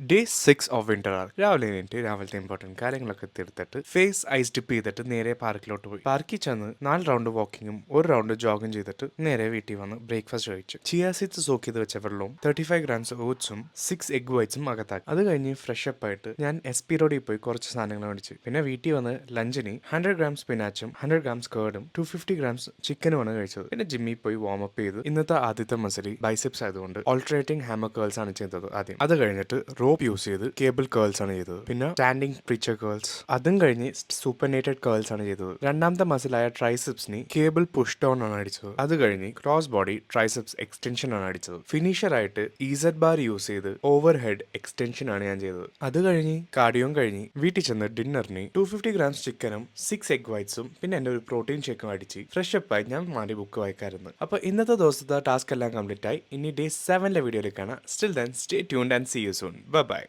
Day 6 of winter R രാവിലെ എണീറ്റ് രാവിലത്തെ ഇമ്പോർട്ടൻറ്റ് കാര്യങ്ങളൊക്കെ തീർത്തിട്ട് ഫേസ് ഐസ് ഡിപ്പ് ചെയ്തിട്ട് നേരെ പാർക്കിലോട്ട് പോയി. പാർക്കിൽ ചെന്ന് 4 റൗണ്ട് വാക്കിങ്ങും 1 റൗണ്ട് ജോഗും ചെയ്തിട്ട് നേരെ വീട്ടിൽ വന്ന് ബ്രേക്ക്ഫാസ്റ്റ് കഴിച്ചു. ചിയ സീഡ്സ് സോക്ക് ചെയ്ത് വെച്ച വെള്ളവും 35 ഗ്രാംസ് ഓട്സും 6 എഗ് വൈറ്റ്സും അകത്താക്കി. അത് കഴിഞ്ഞ് ഫ്രഷ് അപ്പ് ആയിട്ട് ഞാൻ SP റോഡിൽ പോയി കുറച്ച് സാധനങ്ങൾ മേടിച്ചു. പിന്നെ വീട്ടിൽ വന്ന് ലഞ്ചിന് 100 ഗ്രാംസ് സ്പിനാച്ചും 100 ഗ്രാംസ് കേർഡും 250 ഗ്രാംസ് ചിക്കനുമാണ് കഴിച്ചത്. പിന്നെ ജിമ്മിൽ പോയി വാം അപ്പ് ചെയ്ത് ഇന്നത്തെ ആദ്യത്തെ മസിൽ ബൈസെപ്സ് ആയതുകൊണ്ട് ഓൾട്ടർനേറ്റിംഗ് ഹാമർ കേൾസ് ആണ് ചെയ്തത് ആദ്യം. അത് കഴിഞ്ഞിട്ട് റോപ്പ് യൂസ് ചെയ്ത് കേബിൾ കേൾസ് ആണ് ചെയ്തത്. പിന്നെ സ്റ്റാൻഡിംഗ് പ്രിച്ചർ കേൾസ്, അതും കഴിഞ്ഞ് സൂപ്പർനേറ്റഡ് കേൾസ് ആണ് ചെയ്തത്. രണ്ടാമത്തെ മസിലായ ട്രൈസെപ്സിന് കേബിൾ പുഷ് ഡൗൺ ആണ് അടിച്ചത്. അത് കഴിഞ്ഞ് ക്രോസ് ബോഡി ട്രൈസെപ്സ് എക്സ്റ്റൻഷൻ ആണ് അടിച്ചത്. ഫിനിഷർ ആയിട്ട് ഇസഡ് ബാർ യൂസ് ചെയ്ത് ഓവർ ഹെഡ് എക്സ്റ്റൻഷൻ ആണ് ഞാൻ ചെയ്തത്. അത് കഴിഞ്ഞ് കാർഡിയോം കഴിഞ്ഞ് വീട്ടിൽ ചെന്ന് ഡിന്നറിന് 250 ഗ്രാംസ് ചിക്കനും 6 എഗ് വൈറ്റ്സും പിന്നെ എൻ്റെ ഒരു പ്രോട്ടീൻ ഷേക്കും അടിച്ച് ഫ്രഷ് അപ്പ് ആയി ഞാൻ മാറി ബുക്ക് വായിക്കായിരുന്നു. അപ്പോൾ ഇന്നത്തെ ദിവസത്തെ ടാസ്ക് എല്ലാം കംപ്ലീറ്റ് ആയി. ഇനി ഡേ 7 വീഡിയോയിൽ കാണാം. Still then stay tuned and see you soon. By.